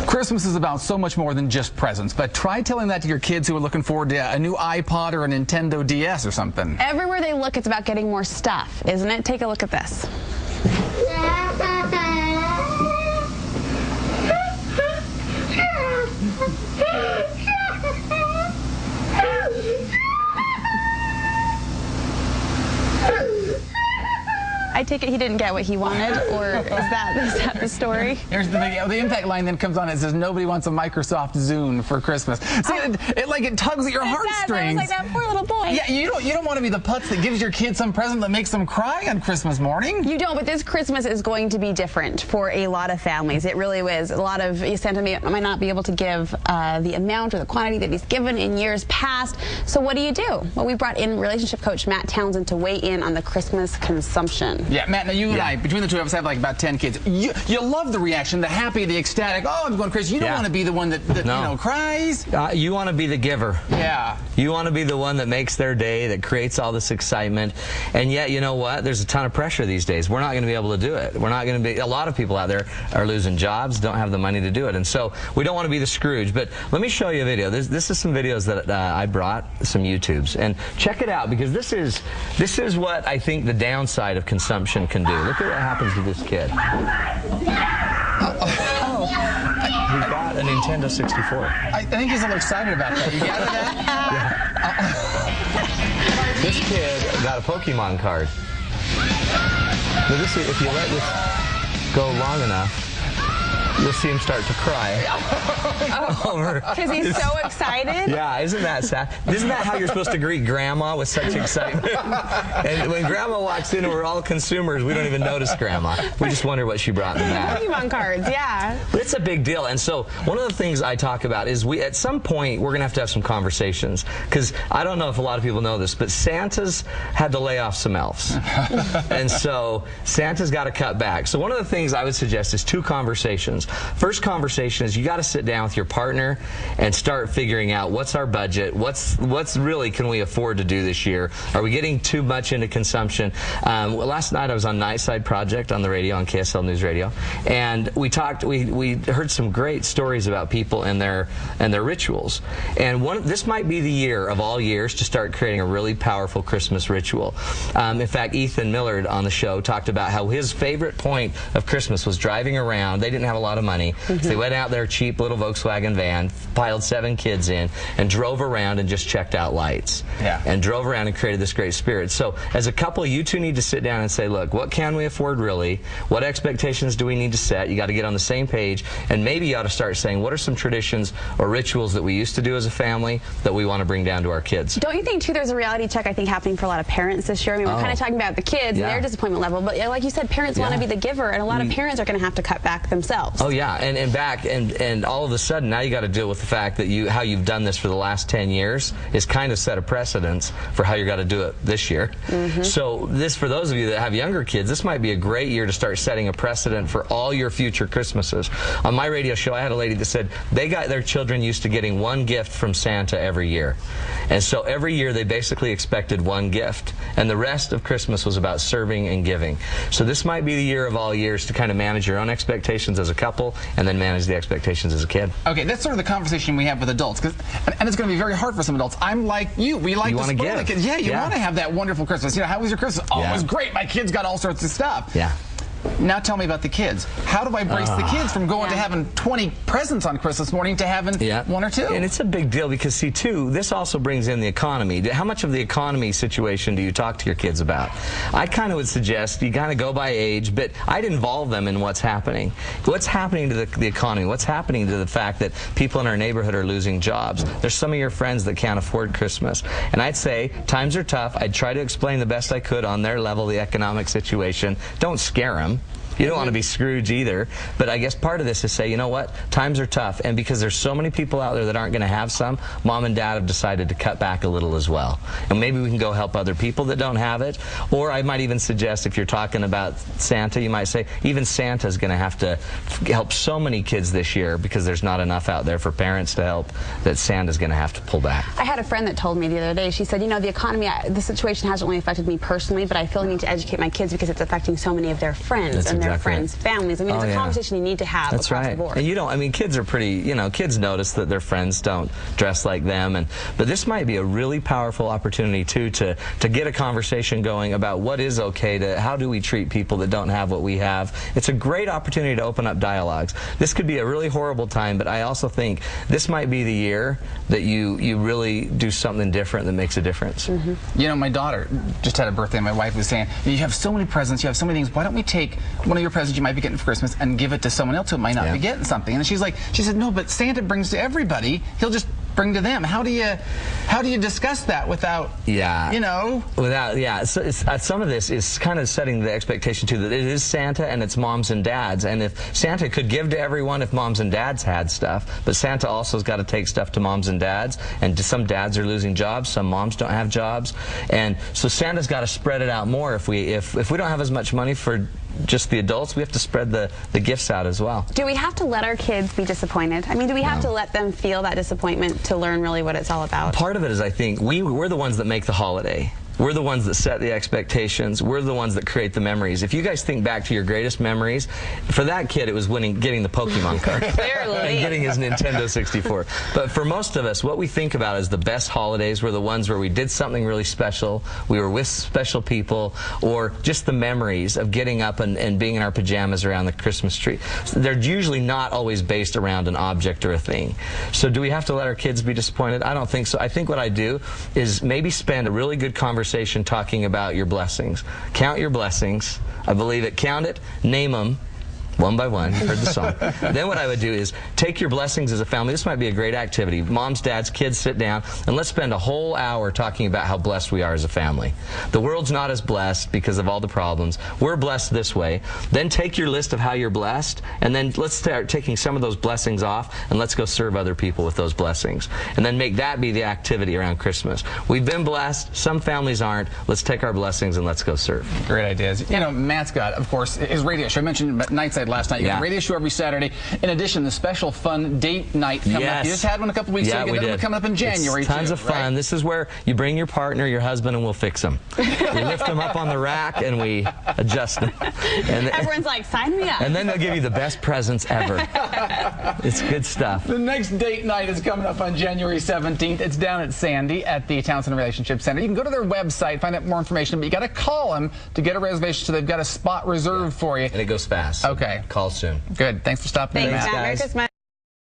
Christmas is about so much more than just presents, but try telling that to your kids who are looking forward to a new iPod or a Nintendo DS or something. Everywhere they look, it's about getting more stuff, isn't it? Take a look at this. I take it he didn't get what he wanted, or is that the story? Here's the video. The impact line then comes on. It says nobody wants a Microsoft Zune for Christmas. See, it tugs at your heartstrings. Like that poor little boy. Yeah, you don't want to be the putz that gives your kid some present that makes them cry on Christmas morning. You don't, but this Christmas is going to be different for a lot of families. It really is. A lot of Santa might not be able to give the amount or the quantity that he's given in years past. So what do you do? Well, we brought in relationship coach Matt Townsend to weigh in on the Christmas consumption. Yeah, Matt, now you and I, between the two of us, have like about 10 kids. You love the reaction, the happy, the ecstatic, oh, I'm going crazy. You don't want to be the one that you know, cries. You want to be the giver. Yeah. You want to be the one that makes their day, that creates all this excitement. And yet, you know what? There's a ton of pressure these days. We're not going to be able to do it. We're not going to be, a lot of people out there are losing jobs, don't have the money to do it. And so we don't want to be the Scrooge. But let me show you a video. This is some videos that I brought, some YouTubes. And check it out, because this is what I think the downside of consumption can do. Look at what happens to this kid. He got a Nintendo 64. I think he's a little excited about that. You gather that? Yeah. This kid got a Pokemon card. Now this, if you let this go long enough, you'll see him start to cry. Because he's so excited? Yeah, isn't that sad? Isn't that how you're supposed to greet Grandma, with such excitement? And when Grandma walks in and we're all consumers, we don't even notice Grandma. We just wonder what she brought in the bag. Pokemon cards, yeah. But it's a big deal. And so one of the things I talk about is at some point, we're going to have some conversations. Because I don't know if a lot of people know this, but Santa's had to lay off some elves. And so Santa's got to cut back. So one of the things I would suggest is 2 conversations. First conversation is you got to sit down with your partner and start figuring out what's our budget, what's really can we afford to do this year? Are we getting too much into consumption? Last night I was on Nightside Project on the radio, on KSL News Radio, and we heard some great stories about people and their rituals. And this might be the year of all years to start creating a really powerful Christmas ritual. In fact, Ethan Millard on the show talked about how his favorite point of Christmas was driving around. They didn't have a lot of money, so they went out their cheap little Volkswagen van, piled 7 kids in, and drove around and just checked out lights. Yeah. And drove around and created this great spirit. So as a couple, you two need to sit down and say, look, what can we afford really? What expectations do we need to set? You got to get on the same page, and maybe you ought to start saying, what are some traditions or rituals that we used to do as a family that we want to bring down to our kids? Don't you think, too, there's a reality check, I think, happening for a lot of parents this year? I mean, we're kind of talking about the kids and their disappointment level, but like you said, parents want to be the giver, and a lot of parents are going to have to cut back themselves. Oh, yeah, and all of a sudden, now you got to deal with the fact that how you've done this for the last 10 years is kind of set a precedence for how you got to do it this year. So this, for those of you that have younger kids, this might be a great year to start setting a precedent for all your future Christmases. On my radio show, I had a lady that said they got their children used to getting 1 gift from Santa every year. And so every year they basically expected 1 gift. And the rest of Christmas was about serving and giving. So this might be the year of all years to kind of manage your own expectations as a couple and then manage the expectations as a kid. Okay, that's sort of the conversation we have with adults, and it's going to be very hard for some adults. I'm like you. We like to spoil the kids. Yeah, you want to have that wonderful Christmas. You know, how was your Christmas? Oh, it was great. My kids got all sorts of stuff. Yeah. Now tell me about the kids. How do I brace the kids from going to having 20 presents on Christmas morning to having 1 or 2? And it's a big deal because, see, too, this also brings in the economy. How much of the economy situation do you talk to your kids about? I kind of would suggest you kind of go by age, but I'd involve them in what's happening. What's happening to the economy? What's happening to the fact that people in our neighborhood are losing jobs? There's some of your friends that can't afford Christmas. And I'd say times are tough. I'd try to explain the best I could on their level the economic situation. Don't scare them. You don't want to be Scrooge either, but I guess part of this is say, you know what, times are tough, and because there's so many people out there that aren't going to have some, Mom and Dad have decided to cut back a little as well. And maybe we can go help other people that don't have it, or I might even suggest if you're talking about Santa, you might say, even Santa's going to have to help so many kids this year because there's not enough out there for parents to help, that Santa's going to have to pull back. I had a friend that told me the other day, she said, you know, the economy, the situation hasn't only affected me personally, but I feel I need to educate my kids because it's affecting so many of their friends and their their friends' families. I mean, it's a conversation you need to have across the board. And you don't, I mean, kids are pretty, you know, kids notice that their friends don't dress like them. But this might be a really powerful opportunity, too, to get a conversation going about what is okay, how do we treat people that don't have what we have. It's a great opportunity to open up dialogues. This could be a really horrible time, but I also think this might be the year that you really do something different that makes a difference. You know, my daughter just had a birthday, and my wife was saying, you have so many presents, you have so many things, why don't we take one of your presents you might be getting for Christmas and give it to someone else who might not be getting something? And she said, no, but Santa brings to everybody. He'll just bring to them. How do you discuss that without, you know? So some of this is kind of setting the expectation, too, that it is Santa and it's moms and dads. And if Santa could give to everyone if moms and dads had stuff, but Santa also has got to take stuff to moms and dads. And some dads are losing jobs, some moms don't have jobs. And so Santa's got to spread it out more. If we don't have as much money for just the adults, we have to spread the gifts out as well. Do we have to let our kids be disappointed? I mean, do we have to let them feel that disappointment to learn really what it's all about? Part of it is, I think, we're the ones that make the holiday. We're the ones that set the expectations. We're the ones that create the memories. If you guys think back to your greatest memories, for that kid, it was getting the Pokemon card and getting his Nintendo 64. But for most of us, what we think about as the best holidays were the ones where we did something really special, we were with special people, or just the memories of getting up and being in our pajamas around the Christmas tree. So they're usually not always based around an object or a thing. So do we have to let our kids be disappointed? I don't think so. I think what I do is maybe spend a really good conversation talking about your blessings. Count your blessings. I believe it. Count it. Name them. One by one. Heard the song. Then what I would do is take your blessings as a family. This might be a great activity. Moms, dads, kids, sit down, and let's spend a whole hour talking about how blessed we are as a family. The world's not as blessed because of all the problems. We're blessed this way. Then take your list of how you're blessed, and then let's start taking some of those blessings off, and let's go serve other people with those blessings. And then make that be the activity around Christmas. We've been blessed. Some families aren't. Let's take our blessings and let's go serve. Great ideas. You know, Matt's got, of course, his radio show. I mentioned Nightside last night. You got a radio show every Saturday. In addition, the special fun date night coming up. You just had one a couple weeks ago. You got another one coming up in January. It's tons of fun. This is where you bring your partner, your husband, and we'll fix them. We lift them up on the rack and we adjust them. And everyone's like, sign me up. And then they'll give you the best presents ever. It's good stuff. The next date night is coming up on January 17th. It's down at Sandy at the Townsend Relationship Center. You can go to their website, find out more information, but you got to call them to get a reservation so they've got a spot reserved for you. And it goes fast. Okay. Call soon. Good. Thanks for stopping in, Matt. Merry Christmas.